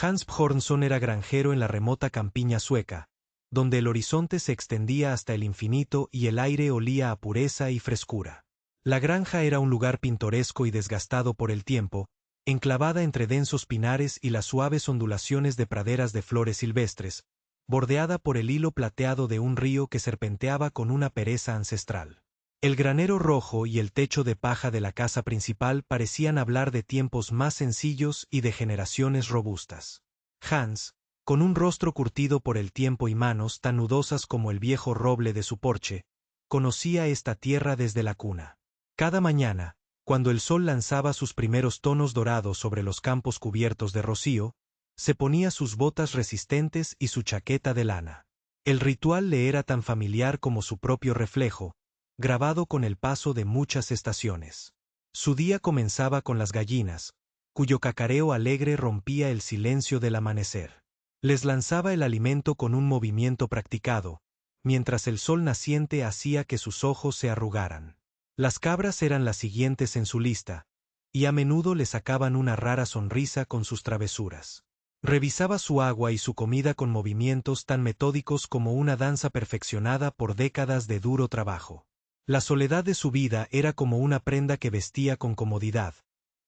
Hans Björnsson era granjero en la remota campiña sueca, donde el horizonte se extendía hasta el infinito y el aire olía a pureza y frescura. La granja era un lugar pintoresco y desgastado por el tiempo, enclavada entre densos pinares y las suaves ondulaciones de praderas de flores silvestres, bordeada por el hilo plateado de un río que serpenteaba con una pereza ancestral. El granero rojo y el techo de paja de la casa principal parecían hablar de tiempos más sencillos y de generaciones robustas. Hans, con un rostro curtido por el tiempo y manos tan nudosas como el viejo roble de su porche, conocía esta tierra desde la cuna. Cada mañana, cuando el sol lanzaba sus primeros tonos dorados sobre los campos cubiertos de rocío, se ponía sus botas resistentes y su chaqueta de lana. El ritual le era tan familiar como su propio reflejo, grabado con el paso de muchas estaciones. Su día comenzaba con las gallinas, cuyo cacareo alegre rompía el silencio del amanecer. Les lanzaba el alimento con un movimiento practicado, mientras el sol naciente hacía que sus ojos se arrugaran. Las cabras eran las siguientes en su lista, y a menudo le sacaban una rara sonrisa con sus travesuras. Revisaba su agua y su comida con movimientos tan metódicos como una danza perfeccionada por décadas de duro trabajo. La soledad de su vida era como una prenda que vestía con comodidad,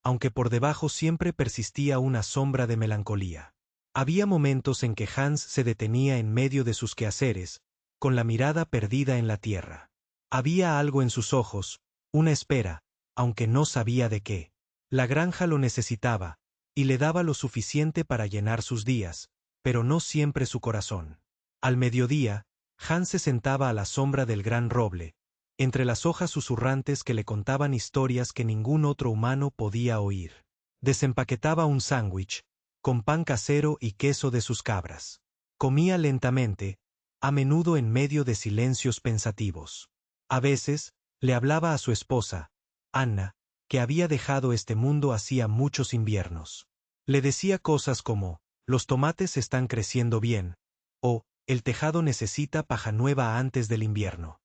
aunque por debajo siempre persistía una sombra de melancolía. Había momentos en que Hans se detenía en medio de sus quehaceres, con la mirada perdida en la tierra. Había algo en sus ojos, una espera, aunque no sabía de qué. La granja lo necesitaba, y le daba lo suficiente para llenar sus días, pero no siempre su corazón. Al mediodía, Hans se sentaba a la sombra del gran roble, entre las hojas susurrantes que le contaban historias que ningún otro humano podía oír. Desempaquetaba un sándwich, con pan casero y queso de sus cabras. Comía lentamente, a menudo en medio de silencios pensativos. A veces, le hablaba a su esposa, Anna, que había dejado este mundo hacía muchos inviernos. Le decía cosas como, los tomates están creciendo bien, o, el tejado necesita paja nueva antes del invierno.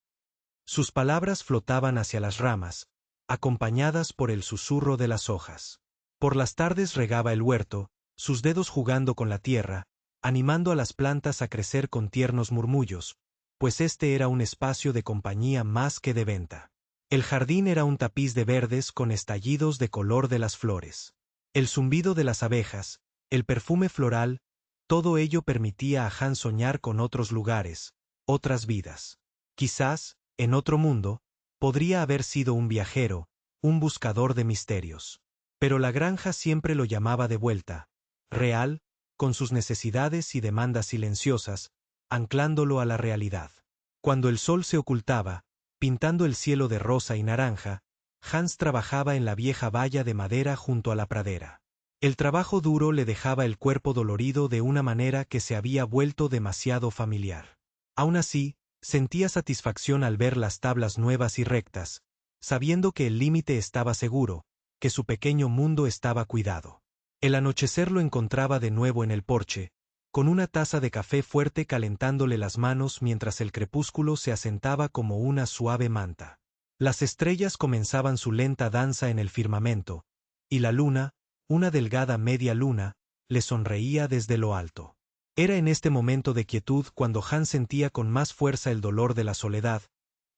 Sus palabras flotaban hacia las ramas, acompañadas por el susurro de las hojas. Por las tardes regaba el huerto, sus dedos jugando con la tierra, animando a las plantas a crecer con tiernos murmullos, pues este era un espacio de compañía más que de venta. El jardín era un tapiz de verdes con estallidos de color de las flores. El zumbido de las abejas, el perfume floral, todo ello permitía a Hans soñar con otros lugares, otras vidas. Quizás, en otro mundo, podría haber sido un viajero, un buscador de misterios. Pero la granja siempre lo llamaba de vuelta, real, con sus necesidades y demandas silenciosas, anclándolo a la realidad. Cuando el sol se ocultaba, pintando el cielo de rosa y naranja, Hans trabajaba en la vieja valla de madera junto a la pradera. El trabajo duro le dejaba el cuerpo dolorido de una manera que se había vuelto demasiado familiar. Aún así, sentía satisfacción al ver las tablas nuevas y rectas, sabiendo que el límite estaba seguro, que su pequeño mundo estaba cuidado. El anochecer lo encontraba de nuevo en el porche, con una taza de café fuerte calentándole las manos mientras el crepúsculo se asentaba como una suave manta. Las estrellas comenzaban su lenta danza en el firmamento, y la luna, una delgada media luna, le sonreía desde lo alto. Era en este momento de quietud cuando Hans sentía con más fuerza el dolor de la soledad,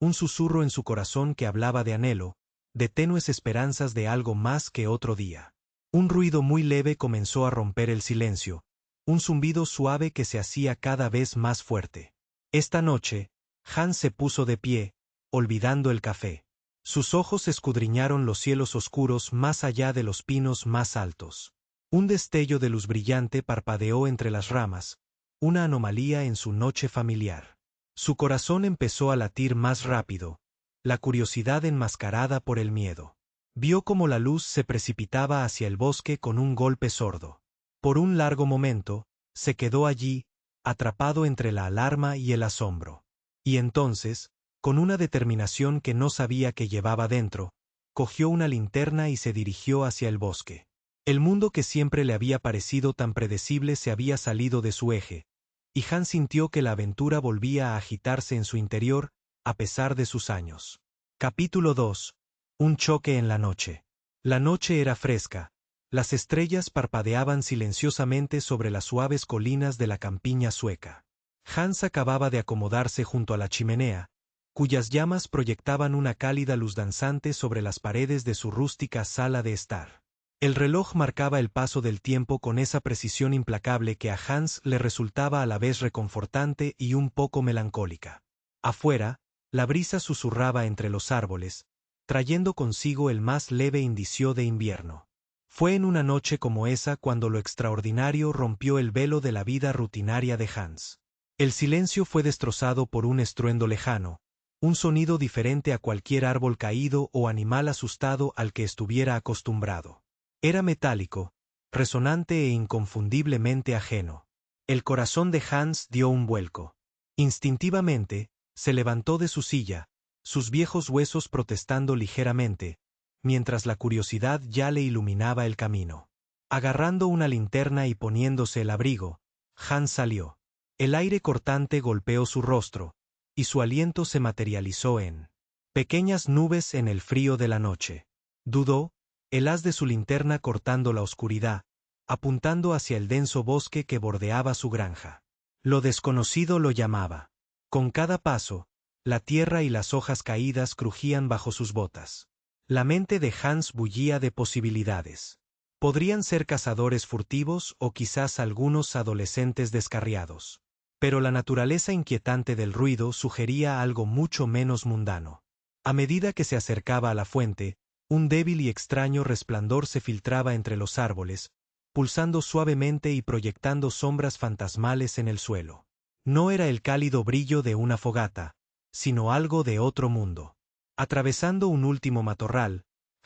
un susurro en su corazón que hablaba de anhelo, de tenues esperanzas de algo más que otro día. Un ruido muy leve comenzó a romper el silencio, un zumbido suave que se hacía cada vez más fuerte. Esta noche, Hans se puso de pie, olvidando el café. Sus ojos escudriñaron los cielos oscuros más allá de los pinos más altos. Un destello de luz brillante parpadeó entre las ramas, una anomalía en su noche familiar. Su corazón empezó a latir más rápido, la curiosidad enmascarada por el miedo. Vio cómo la luz se precipitaba hacia el bosque con un golpe sordo. Por un largo momento, se quedó allí, atrapado entre la alarma y el asombro. Y entonces, con una determinación que no sabía que llevaba dentro, cogió una linterna y se dirigió hacia el bosque. El mundo que siempre le había parecido tan predecible se había salido de su eje, y Hans sintió que la aventura volvía a agitarse en su interior, a pesar de sus años. Capítulo 2. Un choque en la noche. La noche era fresca, Las estrellas parpadeaban silenciosamente sobre las suaves colinas de la campiña sueca. Hans acababa de acomodarse junto a la chimenea, cuyas llamas proyectaban una cálida luz danzante sobre las paredes de su rústica sala de estar. El reloj marcaba el paso del tiempo con esa precisión implacable que a Hans le resultaba a la vez reconfortante y un poco melancólica. Afuera, la brisa susurraba entre los árboles, trayendo consigo el más leve indicio de invierno. Fue en una noche como esa cuando lo extraordinario rompió el velo de la vida rutinaria de Hans. El silencio fue destrozado por un estruendo lejano, un sonido diferente a cualquier árbol caído o animal asustado al que estuviera acostumbrado. Era metálico, resonante e inconfundiblemente ajeno. El corazón de Hans dio un vuelco. Instintivamente, se levantó de su silla, sus viejos huesos protestando ligeramente, mientras la curiosidad ya le iluminaba el camino. Agarrando una linterna y poniéndose el abrigo, Hans salió. El aire cortante golpeó su rostro, y su aliento se materializó en pequeñas nubes en el frío de la noche. Dudó, el haz de su linterna cortando la oscuridad, apuntando hacia el denso bosque que bordeaba su granja. Lo desconocido lo llamaba. Con cada paso, la tierra y las hojas caídas crujían bajo sus botas. La mente de Hans bullía de posibilidades. Podrían ser cazadores furtivos o quizás algunos adolescentes descarriados. Pero la naturaleza inquietante del ruido sugería algo mucho menos mundano. A medida que se acercaba a la fuente, un débil y extraño resplandor se filtraba entre los árboles, pulsando suavemente y proyectando sombras fantasmales en el suelo. No era el cálido brillo de una fogata, sino algo de otro mundo. Atravesando un último matorral,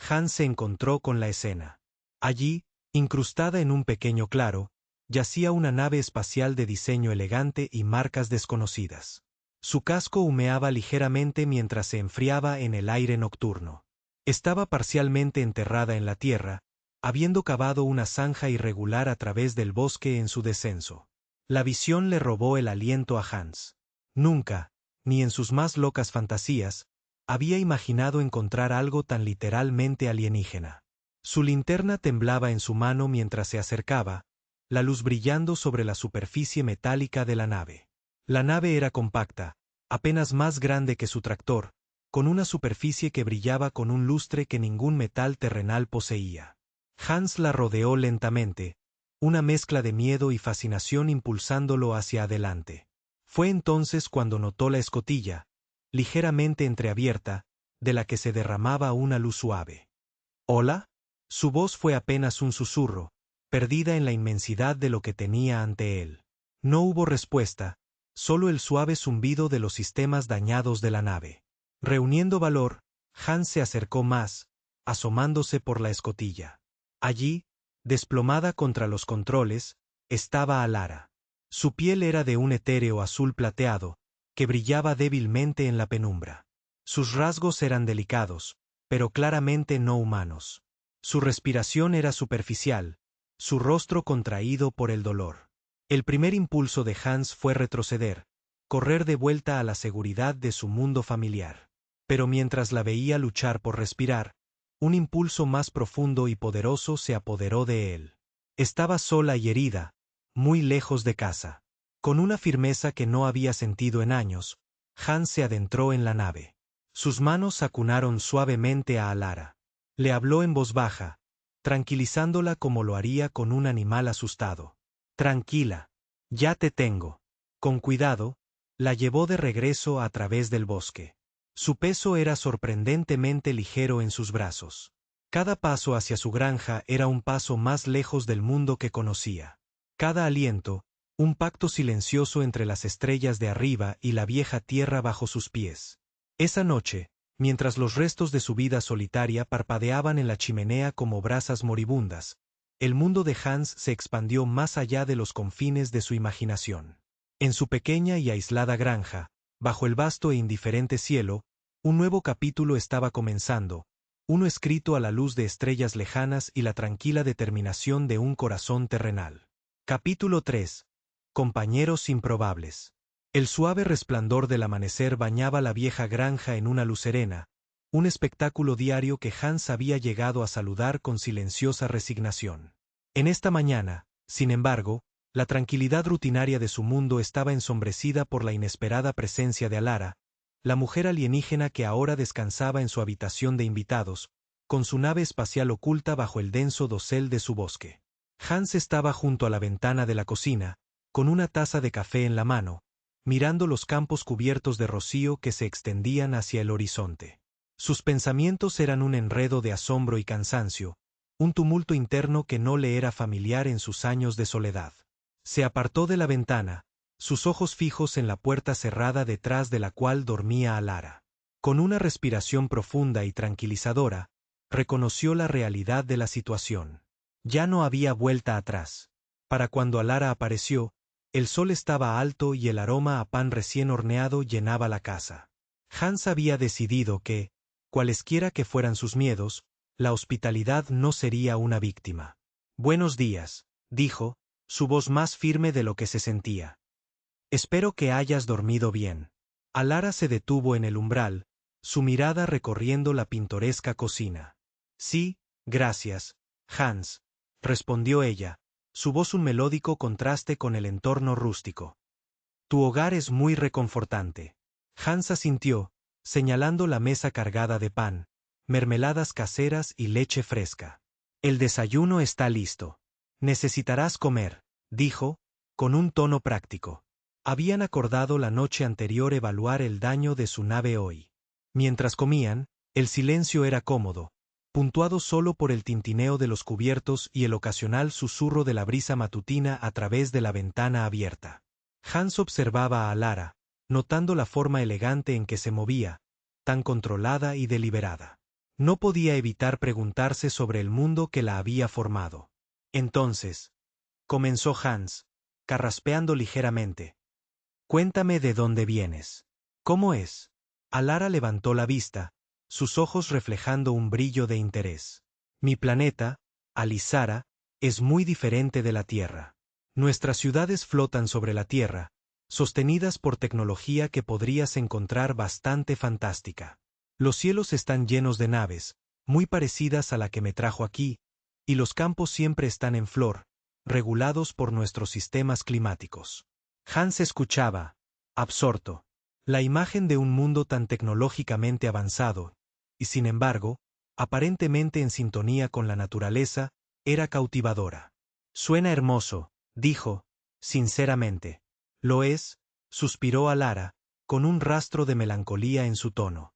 Hans se encontró con la escena. Allí, incrustada en un pequeño claro, yacía una nave espacial de diseño elegante y marcas desconocidas. Su casco humeaba ligeramente mientras se enfriaba en el aire nocturno. Estaba parcialmente enterrada en la tierra, habiendo cavado una zanja irregular a través del bosque en su descenso. La visión le robó el aliento a Hans. Nunca, ni en sus más locas fantasías, había imaginado encontrar algo tan literalmente alienígena. Su linterna temblaba en su mano mientras se acercaba, la luz brillando sobre la superficie metálica de la nave. La nave era compacta, apenas más grande que su tractor, con una superficie que brillaba con un lustre que ningún metal terrenal poseía. Hans la rodeó lentamente, una mezcla de miedo y fascinación impulsándolo hacia adelante. Fue entonces cuando notó la escotilla, ligeramente entreabierta, de la que se derramaba una luz suave. ¿Hola? Su voz fue apenas un susurro, perdida en la inmensidad de lo que tenía ante él. No hubo respuesta, solo el suave zumbido de los sistemas dañados de la nave. Reuniendo valor, Hans se acercó más, asomándose por la escotilla. Allí, desplomada contra los controles, estaba Alara. Su piel era de un etéreo azul plateado, que brillaba débilmente en la penumbra. Sus rasgos eran delicados, pero claramente no humanos. Su respiración era superficial, su rostro contraído por el dolor. El primer impulso de Hans fue retroceder, correr de vuelta a la seguridad de su mundo familiar. Pero mientras la veía luchar por respirar, un impulso más profundo y poderoso se apoderó de él. Estaba sola y herida, muy lejos de casa. Con una firmeza que no había sentido en años, Hans se adentró en la nave. Sus manos acunaron suavemente a Alara. Le habló en voz baja, tranquilizándola como lo haría con un animal asustado. Tranquila, ya te tengo. Con cuidado, la llevó de regreso a través del bosque. Su peso era sorprendentemente ligero en sus brazos. Cada paso hacia su granja era un paso más lejos del mundo que conocía. Cada aliento, un pacto silencioso entre las estrellas de arriba y la vieja tierra bajo sus pies. Esa noche, mientras los restos de su vida solitaria parpadeaban en la chimenea como brasas moribundas, el mundo de Hans se expandió más allá de los confines de su imaginación. En su pequeña y aislada granja, bajo el vasto e indiferente cielo, un nuevo capítulo estaba comenzando, uno escrito a la luz de estrellas lejanas y la tranquila determinación de un corazón terrenal. Capítulo 3. Compañeros improbables. El suave resplandor del amanecer bañaba la vieja granja en una luz serena, un espectáculo diario que Hans había llegado a saludar con silenciosa resignación. En esta mañana, sin embargo, la tranquilidad rutinaria de su mundo estaba ensombrecida por la inesperada presencia de Alara, la mujer alienígena que ahora descansaba en su habitación de invitados, con su nave espacial oculta bajo el denso dosel de su bosque. Hans estaba junto a la ventana de la cocina, con una taza de café en la mano, mirando los campos cubiertos de rocío que se extendían hacia el horizonte. Sus pensamientos eran un enredo de asombro y cansancio, un tumulto interno que no le era familiar en sus años de soledad. Se apartó de la ventana, sus ojos fijos en la puerta cerrada detrás de la cual dormía Alara. Con una respiración profunda y tranquilizadora, reconoció la realidad de la situación. Ya no había vuelta atrás. Para cuando Alara apareció, el sol estaba alto y el aroma a pan recién horneado llenaba la casa. Hans había decidido que, cualesquiera que fueran sus miedos, la hospitalidad no sería una víctima. «Buenos días», dijo, su voz más firme de lo que se sentía. «Espero que hayas dormido bien». Alara se detuvo en el umbral, su mirada recorriendo la pintoresca cocina. «Sí, gracias, Hans», respondió ella, su voz un melódico contraste con el entorno rústico. «Tu hogar es muy reconfortante». Hans asintió, señalando la mesa cargada de pan, mermeladas caseras y leche fresca. «El desayuno está listo. Necesitarás comer», dijo, con un tono práctico. Habían acordado la noche anterior evaluar el daño de su nave hoy. Mientras comían, el silencio era cómodo, puntuado solo por el tintineo de los cubiertos y el ocasional susurro de la brisa matutina a través de la ventana abierta. Hans observaba a Alara, notando la forma elegante en que se movía, tan controlada y deliberada. No podía evitar preguntarse sobre el mundo que la había formado. «Entonces», comenzó Hans, carraspeando ligeramente, «cuéntame de dónde vienes. ¿Cómo es?» Alara levantó la vista, sus ojos reflejando un brillo de interés. «Mi planeta, Alisara, es muy diferente de la Tierra. Nuestras ciudades flotan sobre la Tierra, sostenidas por tecnología que podrías encontrar bastante fantástica. Los cielos están llenos de naves, muy parecidas a la que me trajo aquí, y los campos siempre están en flor, regulados por nuestros sistemas climáticos». Hans escuchaba, absorto, la imagen de un mundo tan tecnológicamente avanzado, y sin embargo, aparentemente en sintonía con la naturaleza, era cautivadora. «Suena hermoso», dijo, sinceramente. «Lo es», suspiró Alara, con un rastro de melancolía en su tono.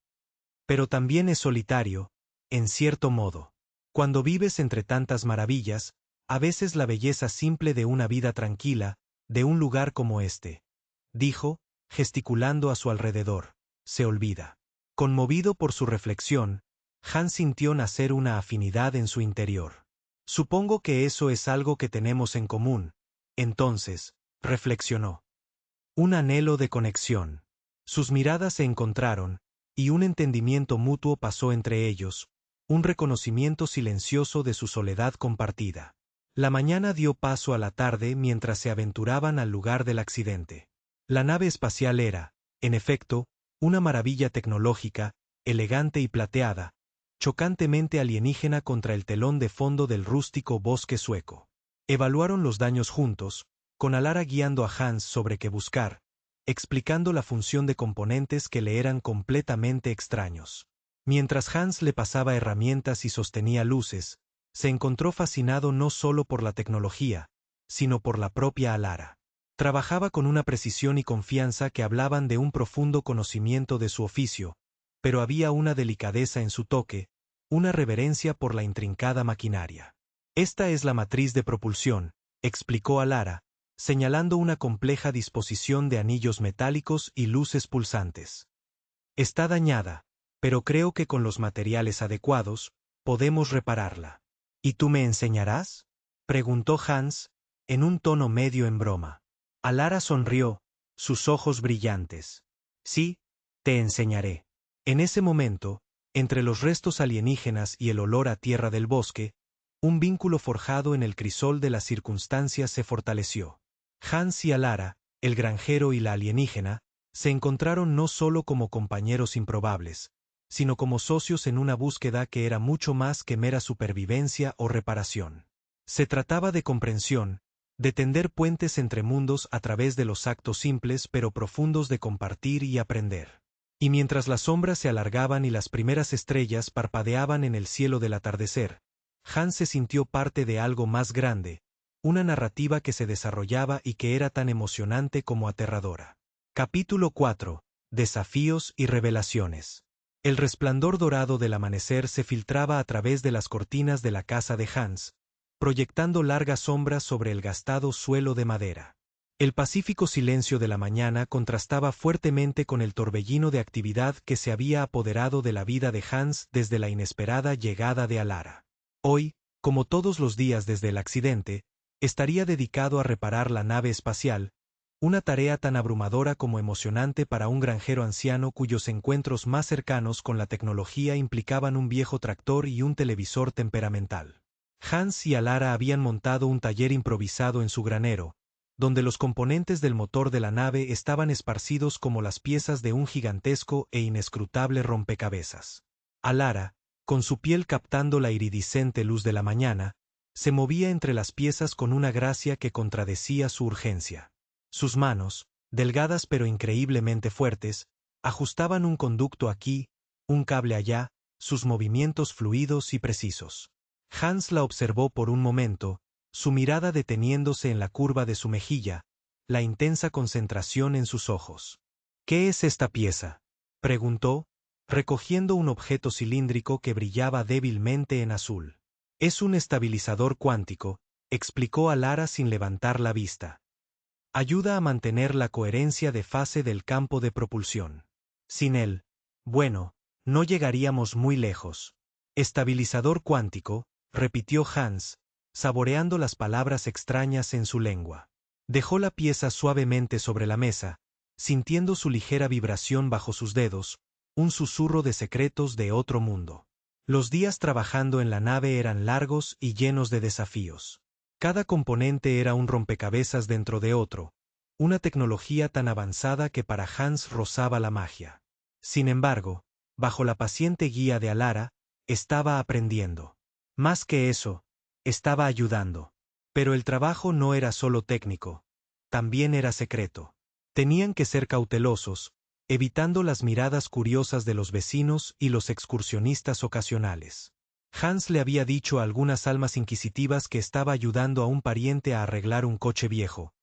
«Pero también es solitario, en cierto modo. Cuando vives entre tantas maravillas, a veces la belleza simple de una vida tranquila, de un lugar como este», dijo, gesticulando a su alrededor, «se olvida». Conmovido por su reflexión, Hans sintió nacer una afinidad en su interior. «Supongo que eso es algo que tenemos en común», entonces, reflexionó. Un anhelo de conexión. Sus miradas se encontraron, y un entendimiento mutuo pasó entre ellos, un reconocimiento silencioso de su soledad compartida. La mañana dio paso a la tarde mientras se aventuraban al lugar del accidente. La nave espacial era, en efecto, una maravilla tecnológica, elegante y plateada, chocantemente alienígena contra el telón de fondo del rústico bosque sueco. Evaluaron los daños juntos, con Alara guiando a Hans sobre qué buscar, explicando la función de componentes que le eran completamente extraños. Mientras Hans le pasaba herramientas y sostenía luces, se encontró fascinado no solo por la tecnología, sino por la propia Alara. Trabajaba con una precisión y confianza que hablaban de un profundo conocimiento de su oficio, pero había una delicadeza en su toque, una reverencia por la intrincada maquinaria. «Esta es la matriz de propulsión», explicó Alara, señalando una compleja disposición de anillos metálicos y luces pulsantes. «Está dañada, pero creo que con los materiales adecuados, podemos repararla». «¿Y tú me enseñarás?», preguntó Hans, en un tono medio en broma. Alara sonrió, sus ojos brillantes. «Sí, te enseñaré». En ese momento, entre los restos alienígenas y el olor a tierra del bosque, un vínculo forjado en el crisol de las circunstancias se fortaleció. Hans y Alara, el granjero y la alienígena, se encontraron no solo como compañeros improbables, sino como socios en una búsqueda que era mucho más que mera supervivencia o reparación. Se trataba de comprensión, de tender puentes entre mundos a través de los actos simples pero profundos de compartir y aprender. Y mientras las sombras se alargaban y las primeras estrellas parpadeaban en el cielo del atardecer, Hans se sintió parte de algo más grande, una narrativa que se desarrollaba y que era tan emocionante como aterradora. Capítulo 4. Desafíos y revelaciones. El resplandor dorado del amanecer se filtraba a través de las cortinas de la casa de Hans, proyectando largas sombras sobre el gastado suelo de madera. El pacífico silencio de la mañana contrastaba fuertemente con el torbellino de actividad que se había apoderado de la vida de Hans desde la inesperada llegada de Alara. Hoy, como todos los días desde el accidente, estaría dedicado a reparar la nave espacial, una tarea tan abrumadora como emocionante para un granjero anciano cuyos encuentros más cercanos con la tecnología implicaban un viejo tractor y un televisor temperamental. Hans y Alara habían montado un taller improvisado en su granero, donde los componentes del motor de la nave estaban esparcidos como las piezas de un gigantesco e inescrutable rompecabezas. Alara, con su piel captando la iridiscente luz de la mañana, se movía entre las piezas con una gracia que contradecía su urgencia. Sus manos, delgadas pero increíblemente fuertes, ajustaban un conducto aquí, un cable allá, sus movimientos fluidos y precisos. Hans la observó por un momento, su mirada deteniéndose en la curva de su mejilla, la intensa concentración en sus ojos. ¿Qué es esta pieza?, preguntó, recogiendo un objeto cilíndrico que brillaba débilmente en azul. Es un estabilizador cuántico, explicó Alara sin levantar la vista. Ayuda a mantener la coherencia de fase del campo de propulsión. Sin él, bueno, no llegaríamos muy lejos. Estabilizador cuántico, repitió Hans, saboreando las palabras extrañas en su lengua. Dejó la pieza suavemente sobre la mesa, sintiendo su ligera vibración bajo sus dedos, un susurro de secretos de otro mundo. Los días trabajando en la nave eran largos y llenos de desafíos. Cada componente era un rompecabezas dentro de otro, una tecnología tan avanzada que para Hans rozaba la magia. Sin embargo, bajo la paciente guía de Alara, estaba aprendiendo. Más que eso, estaba ayudando. Pero el trabajo no era solo técnico, también era secreto. Tenían que ser cautelosos, evitando las miradas curiosas de los vecinos y los excursionistas ocasionales. Hans le había dicho a algunas almas inquisitivas que estaba ayudando a un pariente a arreglar un coche viejo.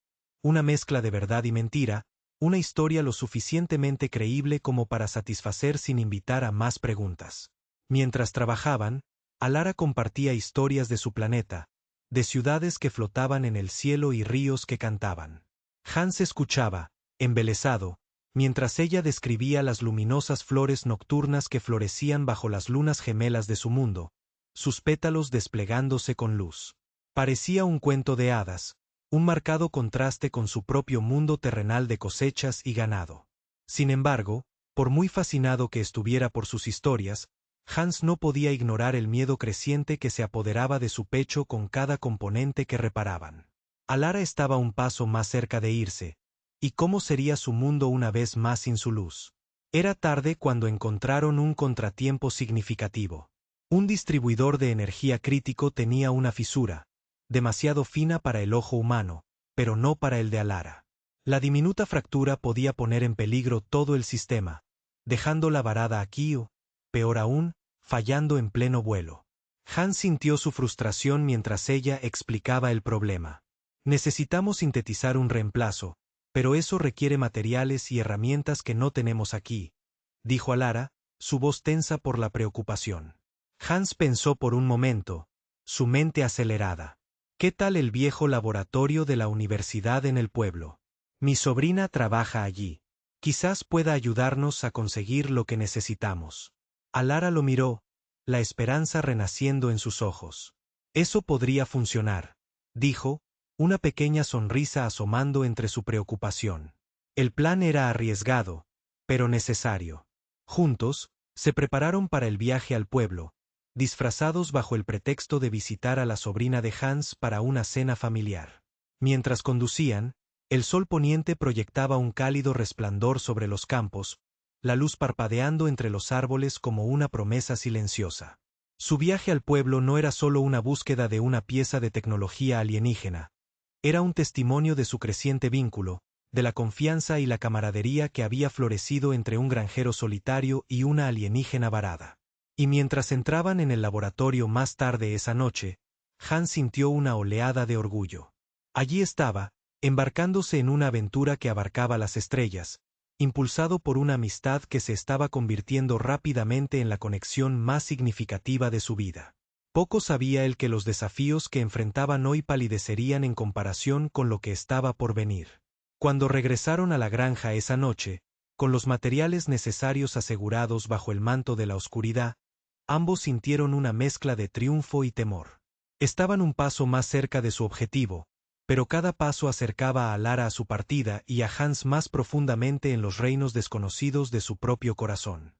Una mezcla de verdad y mentira, una historia lo suficientemente creíble como para satisfacer sin invitar a más preguntas. Mientras trabajaban, Alara compartía historias de su planeta, de ciudades que flotaban en el cielo y ríos que cantaban. Hans escuchaba, embelesado, mientras ella describía las luminosas flores nocturnas que florecían bajo las lunas gemelas de su mundo, sus pétalos desplegándose con luz. Parecía un cuento de hadas, un marcado contraste con su propio mundo terrenal de cosechas y ganado. Sin embargo, por muy fascinado que estuviera por sus historias, Hans no podía ignorar el miedo creciente que se apoderaba de su pecho con cada componente que reparaban. Alara estaba un paso más cerca de irse, ¿y cómo sería su mundo una vez más sin su luz? Era tarde cuando encontraron un contratiempo significativo. Un distribuidor de energía crítico tenía una fisura, demasiado fina para el ojo humano, pero no para el de Alara. La diminuta fractura podía poner en peligro todo el sistema, dejándola varada aquí o, peor aún, fallando en pleno vuelo. Hans sintió su frustración mientras ella explicaba el problema. Necesitamos sintetizar un reemplazo, pero eso requiere materiales y herramientas que no tenemos aquí, dijo Alara, su voz tensa por la preocupación. Hans pensó por un momento, su mente acelerada. ¿Qué tal el viejo laboratorio de la universidad en el pueblo? Mi sobrina trabaja allí. Quizás pueda ayudarnos a conseguir lo que necesitamos. Alara lo miró, la esperanza renaciendo en sus ojos. Eso podría funcionar, dijo, una pequeña sonrisa asomando entre su preocupación. El plan era arriesgado, pero necesario. Juntos, se prepararon para el viaje al pueblo, disfrazados bajo el pretexto de visitar a la sobrina de Hans para una cena familiar. Mientras conducían, el sol poniente proyectaba un cálido resplandor sobre los campos, la luz parpadeando entre los árboles como una promesa silenciosa. Su viaje al pueblo no era solo una búsqueda de una pieza de tecnología alienígena, era un testimonio de su creciente vínculo, de la confianza y la camaradería que había florecido entre un granjero solitario y una alienígena varada. Y mientras entraban en el laboratorio más tarde esa noche, Hans sintió una oleada de orgullo. Allí estaba, embarcándose en una aventura que abarcaba las estrellas, impulsado por una amistad que se estaba convirtiendo rápidamente en la conexión más significativa de su vida. Poco sabía él que los desafíos que enfrentaban hoy palidecerían en comparación con lo que estaba por venir. Cuando regresaron a la granja esa noche, con los materiales necesarios asegurados bajo el manto de la oscuridad, ambos sintieron una mezcla de triunfo y temor. Estaban un paso más cerca de su objetivo, pero cada paso acercaba a Lara a su partida y a Hans más profundamente en los reinos desconocidos de su propio corazón.